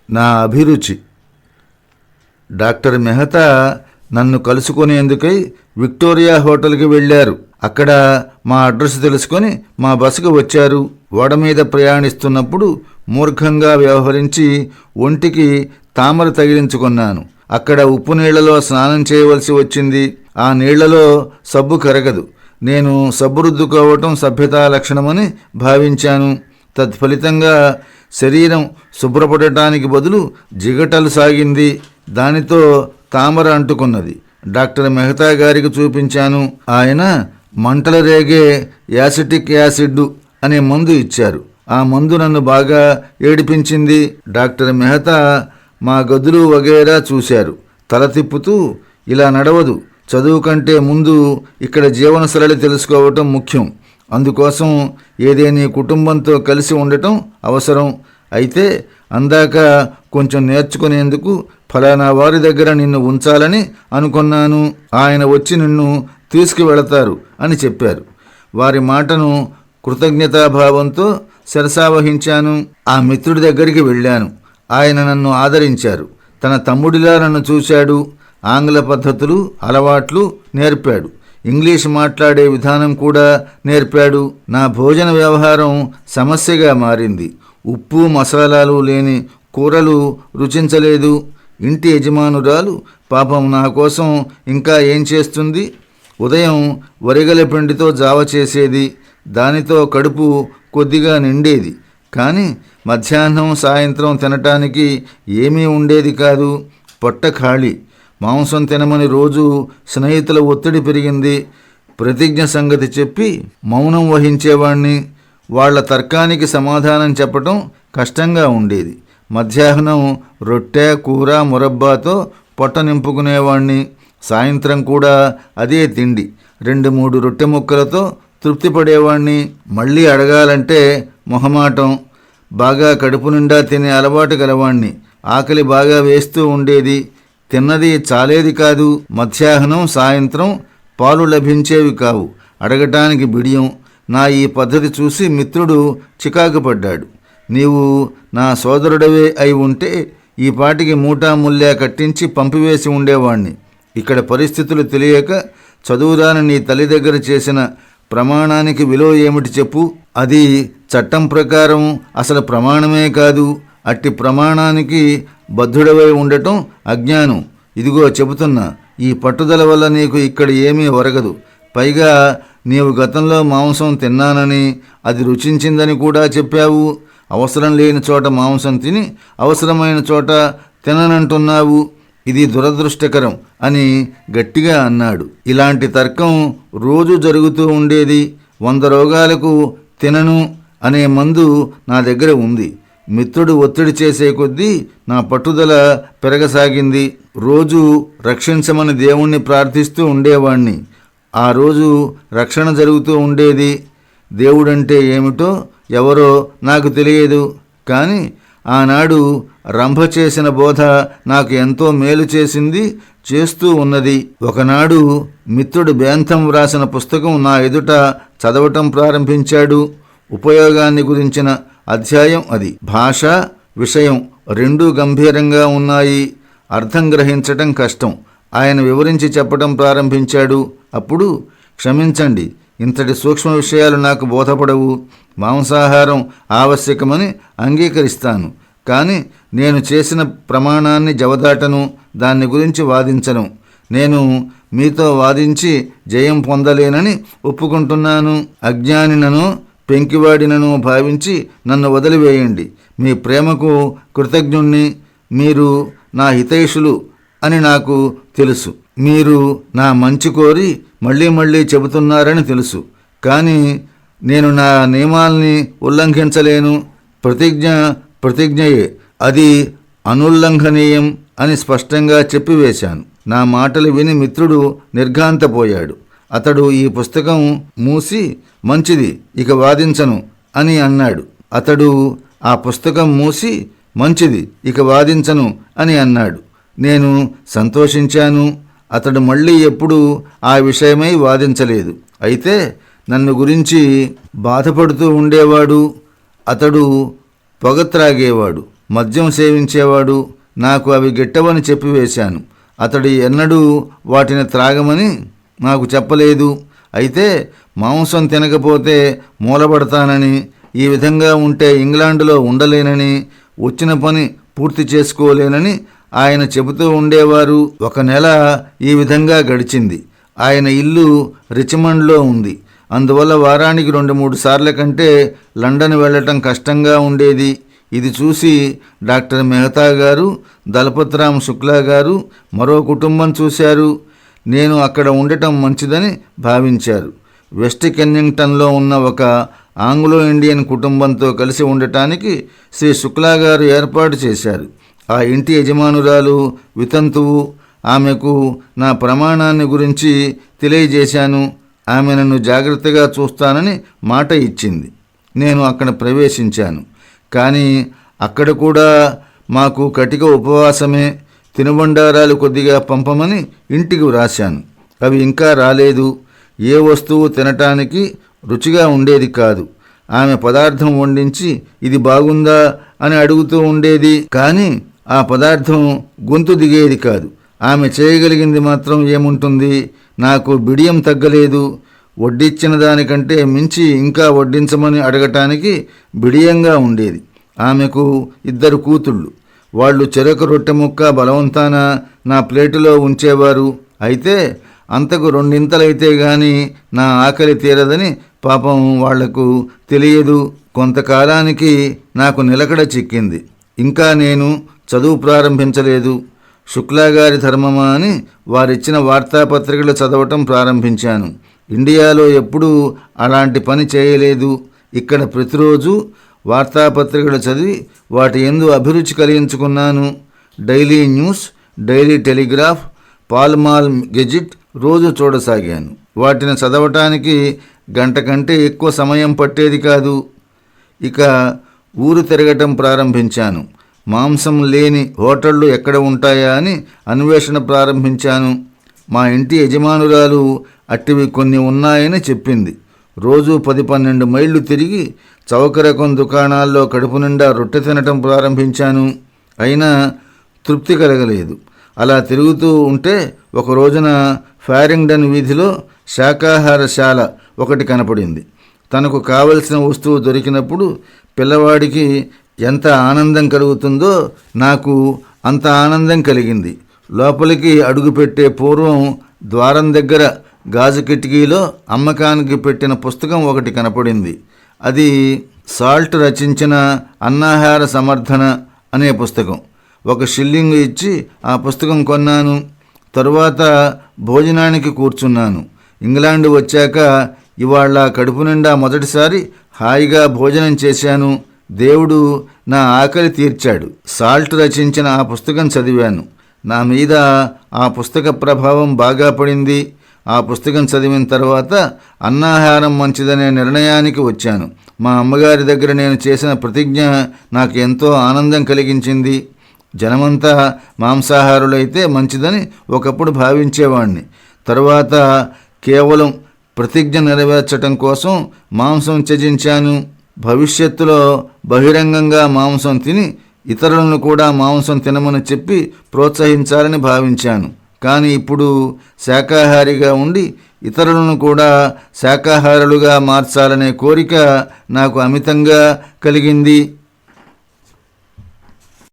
నా అభిరుచి. డాక్టర్ మెహతా నన్ను కలుసుకునేందుకై విక్టోరియా హోటల్కి వెళ్ళారు. అక్కడ మా అడ్రస్ తెలుసుకొని మా బస్సుకు వచ్చారు. ఓడ మీద ప్రయాణిస్తున్నప్పుడు మూర్ఖంగా వ్యవహరించి ఒంటికి తామర తగిలించుకున్నాను. అక్కడ ఉప్పు నీళ్లలో స్నానం చేయవలసి వచ్చింది. ఆ నీళ్లలో సబ్బు కరగదు. నేను సబ్బు రుద్దుకోవటం సభ్యతా లక్షణమని భావించాను. తత్ఫలితంగా శరీరం శుభ్రపడటానికి బదులు జిగటలు సాగింది. దానితో తామర అంటుకున్నది. డాక్టర్ మెహతా గారికి చూపించాను. ఆయన మంటలు రేగే యాసిటిక్ యాసిడ్ అనే మందు ఇచ్చారు. ఆ మందు నన్ను బాగా ఏడిపించింది. డాక్టర్ మెహతా మా గదులు వగైరా చూశారు. తల తిప్పుతూ, ఇలా నడవదు. చదువు కంటే ముందు ఇక్కడ జీవనశైలి తెలుసుకోవటం ముఖ్యం. అందుకోసం ఏదేని కుటుంబంతో కలిసి ఉండటం అవసరం. అయితే అందాక కొంచెం నేర్చుకునేందుకు ఫలానా వారి దగ్గర నిన్ను ఉంచాలని అనుకున్నాను. ఆయన వచ్చి నిన్ను తీసుకువెళతారు అని చెప్పారు. వారి మాటను కృతజ్ఞతాభావంతో శిరసావహించాను. ఆ మిత్రుడి దగ్గరికి వెళ్ళాను. ఆయన నన్ను ఆదరించారు. తన తమ్ముడిలా నన్ను చూశాడు. ఆంగ్ల పద్ధతులు, అలవాట్లు నేర్పాడు. ఇంగ్లీష్ మాట్లాడే విధానం కూడా నేర్పాడు. నా భోజన వ్యవహారం సమస్యగా మారింది. ఉప్పు మసాలాలు లేని కూరలు రుచించలేదు. ఇంటి యజమానురాలు పాపం నా కోసం ఇంకా ఏం చేస్తుంది? ఉదయం వరిగల పిండితో జావ చేసేది. దానితో కడుపు కొద్దిగా నిండేది. కానీ మధ్యాహ్నం సాయంత్రం తినటానికి ఏమీ ఉండేది కాదు. పొట్ట ఖాళీ. మాంసం తినమని రోజు స్నేహితుల ఒత్తిడి పెరిగింది. ప్రతిజ్ఞ సంగతి చెప్పి మౌనం వహించేవాణ్ణి. వాళ్ల తర్కానికి సమాధానం చెప్పటం కష్టంగా ఉండేది. మధ్యాహ్నం రొట్టె, కూర, మురబ్బాతో పొట్ట నింపుకునేవాణ్ణి. సాయంత్రం కూడా అదే తిండి. 2-3 రొట్టె ముక్కలతో తృప్తి పడేవాణ్ణి. మళ్ళీ అడగాలంటే మొహమాటం. బాగా కడుపు నిండా తినే అలవాటు గలవాణ్ణి. ఆకలి బాగా వేస్తూ ఉండేది. తిన్నది చాలేది కాదు. మధ్యాహ్నం సాయంత్రం పాలు లభించేవి కావు. అడగటానికి బిడియం. నా ఈ పద్ధతి చూసి మిత్రుడు చికాకు పడ్డాడు. నీవు నా సోదరుడవే అయి ఉంటే ఈ పాటికి మూటాముల్లా కట్టించి పంపివేసి ఉండేవాణ్ణి. ఇక్కడ పరిస్థితులు తెలియక చదువురాని నీ తల్లి దగ్గర చేసిన ప్రమాణానికి విలువ ఏమిటి చెప్పు? అది చట్టం ప్రకారం అసలు ప్రమాణమే కాదు. అట్టి ప్రమాణానికి బద్ధుడవై ఉండటం అజ్ఞానం. ఇదిగో చెబుతున్నా, ఈ పట్టుదల వల్ల నీకు ఇక్కడ ఏమీ ఒరగదు. పైగా నీవు గతంలో మాంసం తిన్నానని, అది రుచించిందని కూడా చెప్పావు. అవసరం లేని చోట మాంసం తిని అవసరమైన చోట తిననంటున్నావు. ఇది దురదృష్టకరం అని గట్టిగా అన్నాడు. ఇలాంటి తర్కం రోజు జరుగుతూ ఉండేది. 100 రోగాలకు తినను అనే మందు నా దగ్గర ఉంది. మిత్రుడు ఒత్తిడి చేసే కొద్దీ నా పట్టుదల పెరగసాగింది. రోజు రక్షించమని దేవుణ్ణి ప్రార్థిస్తూ ఉండేవాణ్ణి. ఆ రోజు రక్షణ జరుగుతూ ఉండేది. దేవుడంటే ఏమిటో ఎవరో నాకు తెలియదు. కానీ ఆనాడు రంభ చేసిన బోధ నాకు ఎంతో మేలు చేసింది, చేస్తూ ఉన్నది. ఒకనాడు మిత్రుడు బేంతం వ్రాసిన పుస్తకం నా ఎదుట చదవటం ప్రారంభించాడు. ఉపయోగాన్ని గురించిన అధ్యాయం అది. భాష, విషయం రెండూ గంభీరంగా ఉన్నాయి. అర్థం గ్రహించటం కష్టం. ఆయన వివరించి చెప్పటం ప్రారంభించాడు. అప్పుడు, క్షమించండి, ఇంతటి సూక్ష్మ విషయాలు నాకు బోధపడవు. మాంసాహారం ఆవశ్యకమని అంగీకరిస్తాను. కానీ నేను చేసిన ప్రమాణాన్ని జవదాటను. దాన్ని గురించి వాదించను. నేను మీతో వాదించి జయం పొందలేనని ఒప్పుకుంటున్నాను. అజ్ఞానినను పెంకివాడినను భావించి నన్ను వదిలివేయండి. మీ ప్రేమకు కృతజ్ఞుణ్ణి. మీరు నా హితైషులు అని నాకు తెలుసు. మీరు నా మంచి కోరి మళ్ళీ మళ్ళీ చెబుతున్నారని తెలుసు. కానీ నేను నా నియమాల్ని ఉల్లంఘించలేను. ప్రతిజ్ఞయే, అది అనుల్లంఘనీయం అని స్పష్టంగా చెప్పివేశాను. నా మాటలు విని మిత్రుడు నిర్ఘాంతపోయాడు. అతడు ఈ పుస్తకం మూసి, మంచిది, ఇక వాదించను అని అన్నాడు. అతడు ఆ పుస్తకం మూసి, మంచిది, ఇక వాదించను అని అన్నాడు. నేను సంతోషించాను. అతడు మళ్ళీ ఎప్పుడూ ఆ విషయమై వాదించలేదు. అయితే నన్ను గురించి బాధపడుతూ ఉండేవాడు. అతడు పొగ త్రాగేవాడు. మద్యం సేవించేవాడు. నాకు అవి గిట్టవని చెప్పివేశాను. అతడు ఎన్నడూ వాటిని త్రాగమని నాకు చెప్పలేదు. అయితే మాంసం తినకపోతే మూలపడతానని, ఈ విధంగా ఉంటే ఇంగ్లాండులో ఉండలేనని, వచ్చిన పని పూర్తి చేసుకోలేనని ఆయన చెబుతూ ఉండేవారు. 1 నెల ఈ విధంగా గడిచింది. ఆయన ఇల్లు రిచ్మండ్లో ఉంది. అందువల్ల వారానికి 2-3 సార్ల కంటే లండన్ వెళ్ళటం కష్టంగా ఉండేది. ఇది చూసి డాక్టర్ మెహతా గారు, దళపతిరామ్ శుక్లా గారు మరో కుటుంబం చూశారు. నేను అక్కడ ఉండటం మంచిదని భావించారు. వెస్ట్ కెన్నింగ్టన్లో ఉన్న ఒక ఆంగ్లో ఇండియన్ కుటుంబంతో కలిసి ఉండటానికి శ్రీ శుక్లా గారు ఏర్పాటు చేశారు. ఆ ఇంటి యజమానురాలు వితంతువు. ఆమెకు నా ప్రమాణాన్ని గురించి తెలియజేశాను. ఆమె నన్ను జాగ్రత్తగా చూస్తానని మాట ఇచ్చింది. నేను అక్కడ ప్రవేశించాను. కానీ అక్కడ కూడా మాకు కటిక ఉపవాసమే. తినుబండారాలు కొద్దిగా పంపమని ఇంటికి వ్రాశాను. అవి ఇంకా రాలేదు. ఏ వస్తువు తినటానికి రుచిగా ఉండేది కాదు. ఆమె పదార్థం వండించి ఇది బాగుందా అని అడుగుతూ ఉండేది. కానీ ఆ పదార్థం గొంతు దిగేది కాదు. ఆమె చేయగలిగింది మాత్రం ఏముంటుంది? నాకు బిడియం తగ్గలేదు. వడ్డించిన దానికంటే మించి ఇంకా వడ్డించమని అడగటానికి బిడియంగా ఉండేది. ఆమెకు 2 కూతుళ్ళు. వాళ్ళు చెరొక రొట్టె ముక్క బలవంతాన నా ప్లేటులో ఉంచేవారు. అయితే అంతకు 2 గాని నా ఆకలి తీరదని పాపం వాళ్లకు తెలియదు. కొంతకాలానికి నాకు నిలకడ చిక్కింది. ఇంకా నేను చదువు ప్రారంభించలేదు. శుక్లాగారి ధర్మమా అని వారిచ్చిన వార్తాపత్రికలు చదవటం ప్రారంభించాను. ఇండియాలో ఎప్పుడూ అలాంటి పని చేయలేదు. ఇక్కడ ప్రతిరోజు వార్తాపత్రికలు చదివి వాటి యందు అభిరుచి కలిగించుకున్నాను. Daily News, Daily Telegraph, Pall Mall Gazette రోజు చూడసాగాను. వాటిని చదవటానికి గంట కంటే ఎక్కువ సమయం పట్టేది కాదు. ఇక ఊరు తిరగటం ప్రారంభించాను. మాంసం లేని హోటళ్ళు ఎక్కడ ఉంటాయా అని అన్వేషణ ప్రారంభించాను. మా ఇంటి యజమానురాలు అట్టివి కొన్ని ఉన్నాయని చెప్పింది. రోజు 10-12 మైళ్ళు తిరిగి చౌక రకం దుకాణాల్లో కడుపు నిండా రొట్టె తినటం ప్రారంభించాను. అయినా తృప్తి కలగలేదు. అలా తిరుగుతూ ఉంటే ఒక రోజున ఫారింగ్డన్ వీధిలో శాకాహారశాల ఒకటి కనపడింది. తనకు కావలసిన వస్తువు దొరికినప్పుడు పిల్లవాడికి ఎంత ఆనందం కలుగుతుందో నాకు అంత ఆనందం కలిగింది. లోపలికి అడుగుపెట్టే పూర్వం ద్వారం దగ్గర గాజు కిటికీలో అమ్మకానికి పెట్టిన పుస్తకం ఒకటి కనపడింది. అది సాల్ట్ రచించిన అన్నాహార సమర్థన అనే పుస్తకం. 1 షిల్లింగ్ ఇచ్చి ఆ పుస్తకం కొన్నాను. తరువాత భోజనానికి కూర్చున్నాను. ఇంగ్లాండ్ వచ్చాక ఇవాళ కడుపు నిండా మొదటిసారి హాయిగా భోజనం చేశాను. దేవుడు నా ఆకలి తీర్చాడు. సాల్ట్ రచించిన ఆ పుస్తకం చదివాను. నా మీద ఆ పుస్తక ప్రభావం బాగా పడింది. ఆ పుస్తకం చదివిన తర్వాత అన్నాహారం మంచిదనే నిర్ణయానికి వచ్చాను. మా అమ్మగారి దగ్గర నేను చేసిన ప్రతిజ్ఞ నాకు ఎంతో ఆనందం కలిగించింది. జనమంతా మాంసాహారులైతే మంచిదని ఒకప్పుడు భావించేవాణ్ణి. తరువాత కేవలం ప్రతిజ్ఞ నెరవేర్చటం కోసం మాంసం త్యజించాను. భవిష్యత్తులో బహిరంగంగా మాంసం తిని ఇతరులను కూడా మాంసం తినమని చెప్పి ప్రోత్సహించాలని భావించాను. కానీ ఇప్పుడు శాకాహారిగా ఉండి ఇతరులను కూడా శాకాహారులుగా మార్చాలనే కోరిక నాకు అమితంగా కలిగింది.